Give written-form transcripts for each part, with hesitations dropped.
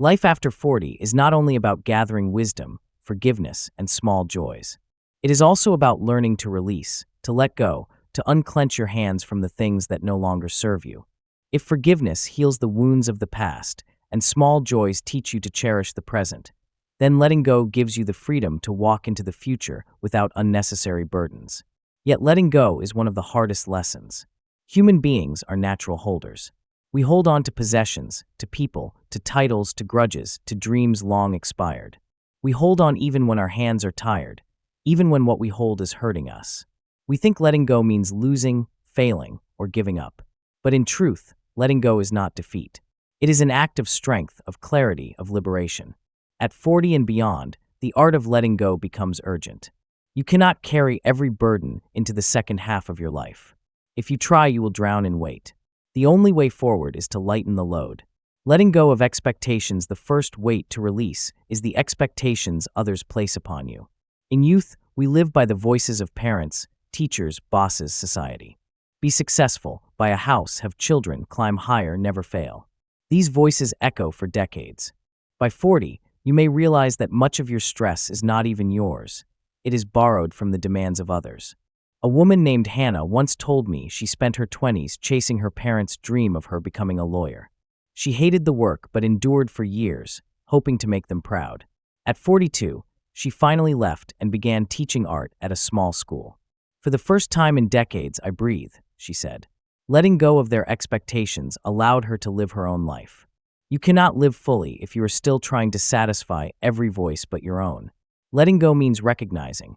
Life after 40 is not only about gathering wisdom, forgiveness, and small joys. It is also about learning to release, to let go, to unclench your hands from the things that no longer serve you. If forgiveness heals the wounds of the past, and small joys teach you to cherish the present, then letting go gives you the freedom to walk into the future without unnecessary burdens. Yet letting go is one of the hardest lessons. Human beings are natural holders. We hold on to possessions, to people, to titles, to grudges, to dreams long expired. We hold on even when our hands are tired, even when what we hold is hurting us. We think letting go means losing, failing, or giving up. But in truth, letting go is not defeat. It is an act of strength, of clarity, of liberation. At 40 and beyond, the art of letting go becomes urgent. You cannot carry every burden into the second half of your life. If you try, you will drown in weight. The only way forward is to lighten the load. Letting go of expectations, the first weight to release, is the expectations others place upon you. In youth, we live by the voices of parents, teachers, bosses, society. Be successful, buy a house, have children, climb higher, never fail. These voices echo for decades. By 40, you may realize that much of your stress is not even yours. It is borrowed from the demands of others. A woman named Hannah once told me she spent her 20s chasing her parents' dream of her becoming a lawyer. She hated the work but endured for years, hoping to make them proud. At 42, she finally left and began teaching art at a small school. For the first time in decades, I breathe, she said. Letting go of their expectations allowed her to live her own life. You cannot live fully if you are still trying to satisfy every voice but your own. Letting go means recognizing,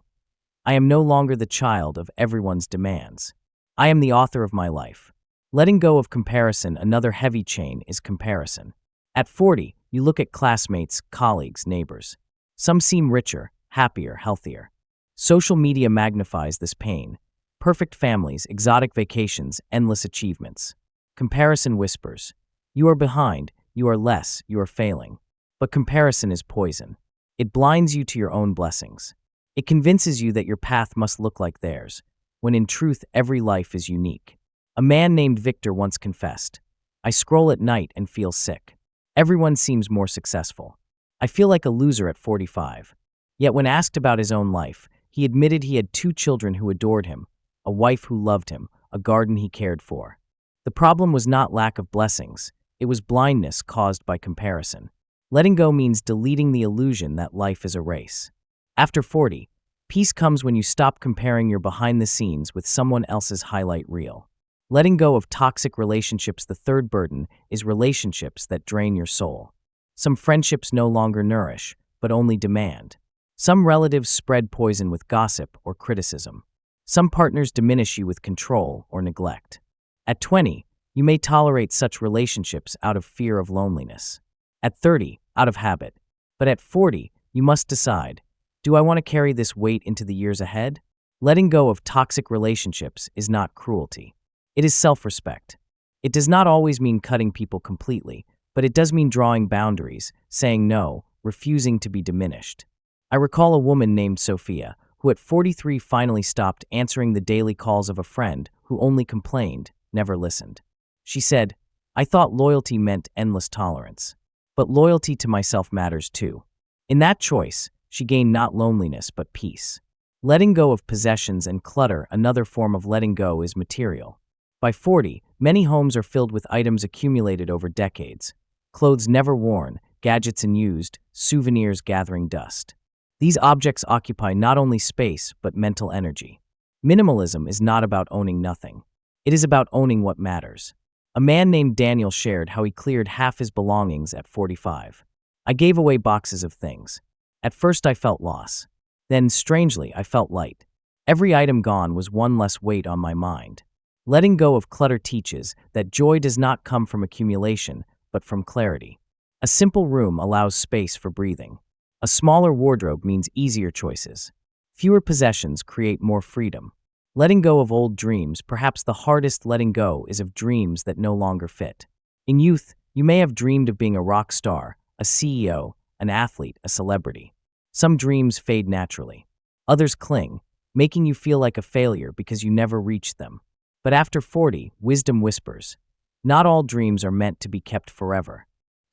I am no longer the child of everyone's demands. I am the author of my life. Letting go of comparison, another heavy chain, is comparison. At 40, you look at classmates, colleagues, neighbors. Some seem richer, happier, healthier. Social media magnifies this pain. Perfect families, exotic vacations, endless achievements. Comparison whispers, you are behind, you are less, you are failing. But comparison is poison. It blinds you to your own blessings. It convinces you that your path must look like theirs, when in truth every life is unique. A man named Victor once confessed, I scroll at night and feel sick. Everyone seems more successful. I feel like a loser at 45. Yet when asked about his own life, he admitted he had 2 children who adored him, a wife who loved him, a garden he cared for. The problem was not lack of blessings, it was blindness caused by comparison. Letting go means deleting the illusion that life is a race. After 40, peace comes when you stop comparing your behind the scenes with someone else's highlight reel. Letting go of toxic relationships, the third burden, is relationships that drain your soul. Some friendships no longer nourish, but only demand. Some relatives spread poison with gossip or criticism. Some partners diminish you with control or neglect. At 20, you may tolerate such relationships out of fear of loneliness. At 30, out of habit. But at 40, you must decide, do I want to carry this weight into the years ahead? Letting go of toxic relationships is not cruelty. It is self-respect. It does not always mean cutting people completely, but it does mean drawing boundaries, saying no, refusing to be diminished. I recall a woman named Sophia, who at 43 finally stopped answering the daily calls of a friend who only complained, never listened. She said, I thought loyalty meant endless tolerance. But loyalty to myself matters too. In that choice, she gained not loneliness but peace. Letting go of possessions and clutter, another form of letting go, is material. By 40, many homes are filled with items accumulated over decades. Clothes never worn, gadgets unused, souvenirs gathering dust. These objects occupy not only space but mental energy. Minimalism is not about owning nothing. It is about owning what matters. A man named Daniel shared how he cleared half his belongings at 45. I gave away boxes of things. At first I felt loss. Then, strangely, I felt light. Every item gone was one less weight on my mind. Letting go of clutter teaches that joy does not come from accumulation, but from clarity. A simple room allows space for breathing. A smaller wardrobe means easier choices. Fewer possessions create more freedom. Letting go of old dreams, perhaps the hardest letting go is of dreams that no longer fit. In youth, you may have dreamed of being a rock star, a CEO, an athlete, a celebrity. Some dreams fade naturally. Others cling, making you feel like a failure because you never reached them. But after 40, wisdom whispers, not all dreams are meant to be kept forever.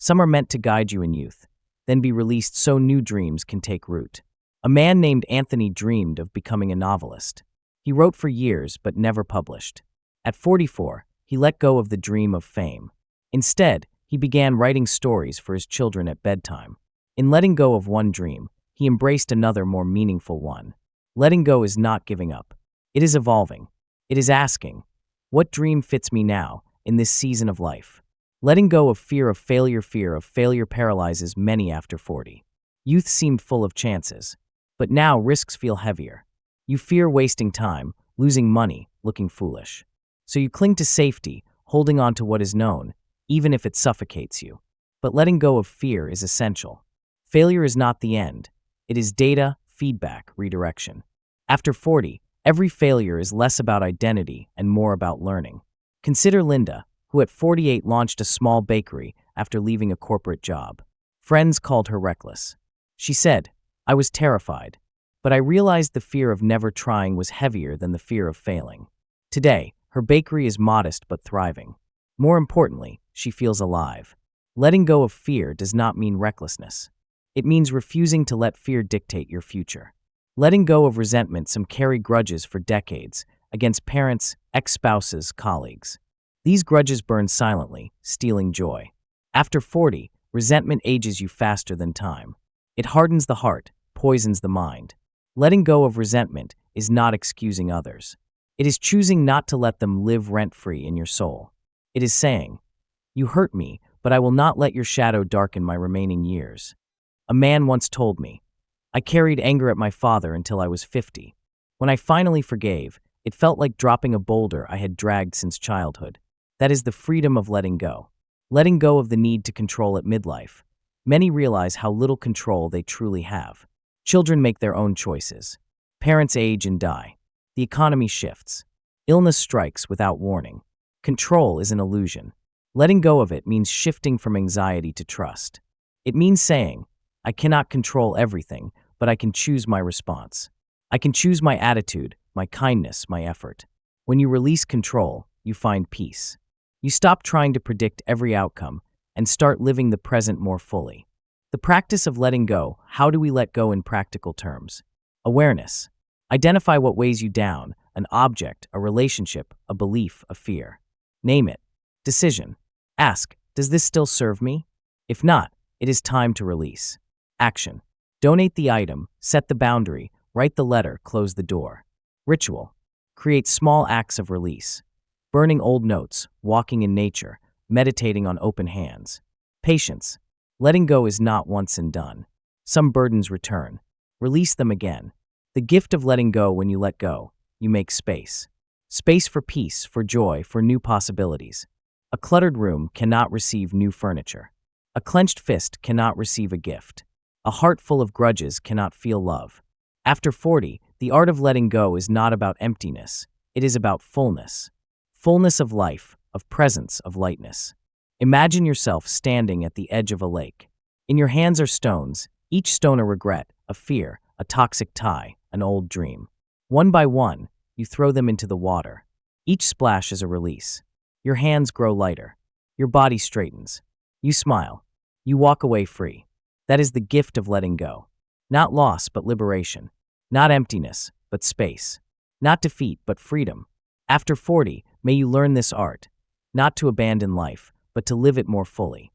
Some are meant to guide you in youth, then be released so new dreams can take root. A man named Anthony dreamed of becoming a novelist. He wrote for years but never published. At 44, he let go of the dream of fame. Instead, he began writing stories for his children at bedtime. In letting go of one dream, he embraced another more meaningful one. Letting go is not giving up. It is evolving. It is asking, what dream fits me now, in this season of life? Letting go of fear of failure paralyzes many after 40. Youth seemed full of chances, but now risks feel heavier. You fear wasting time, losing money, looking foolish. So you cling to safety, holding on to what is known, even if it suffocates you. But letting go of fear is essential. Failure is not the end. It is data, feedback, redirection. After 40, every failure is less about identity and more about learning. Consider Linda, who at 48 launched a small bakery after leaving a corporate job. Friends called her reckless. She said, "I was terrified, but I realized the fear of never trying was heavier than the fear of failing." Today, her bakery is modest but thriving. More importantly, she feels alive. Letting go of fear does not mean recklessness. It means refusing to let fear dictate your future. Letting go of resentment. Some carry grudges for decades against parents, ex-spouses, colleagues. These grudges burn silently, stealing joy. After 40, resentment ages you faster than time. It hardens the heart, poisons the mind. Letting go of resentment is not excusing others. It is choosing not to let them live rent-free in your soul. It is saying, "You hurt me, but I will not let your shadow darken my remaining years." A man once told me, "I carried anger at my father until I was 50. When I finally forgave, it felt like dropping a boulder I had dragged since childhood." That is the freedom of letting go. Letting go of the need to control at midlife. Many realize how little control they truly have. Children make their own choices. Parents age and die. The economy shifts. Illness strikes without warning. Control is an illusion. Letting go of it means shifting from anxiety to trust. It means saying, "I cannot control everything, but I can choose my response. I can choose my attitude, my kindness, my effort." When you release control, you find peace. You stop trying to predict every outcome and start living the present more fully. The practice of letting go. How do we let go in practical terms? Awareness. Identify what weighs you down: an object, a relationship, a belief, a fear. Name it. Decision. Ask, does this still serve me? If not, it is time to release. Action. Donate the item, set the boundary, write the letter, close the door. Ritual. Create small acts of release. Burning old notes, walking in nature, meditating on open hands. Patience. Letting go is not once and done. Some burdens return. Release them again. The gift of letting go. When you let go, you make space. Space for peace, for joy, for new possibilities. A cluttered room cannot receive new furniture. A clenched fist cannot receive a gift. A heart full of grudges cannot feel love. After 40, the art of letting go is not about emptiness. It is about fullness. Fullness of life, of presence, of lightness. Imagine yourself standing at the edge of a lake. In your hands are stones, each stone a regret, a fear, a toxic tie, an old dream. One by one, you throw them into the water. Each splash is a release. Your hands grow lighter. Your body straightens. You smile. You walk away free. That is the gift of letting go. Not loss, but liberation. Not emptiness, but space. Not defeat, but freedom. After 40, may you learn this art. Not to abandon life, but to live it more fully.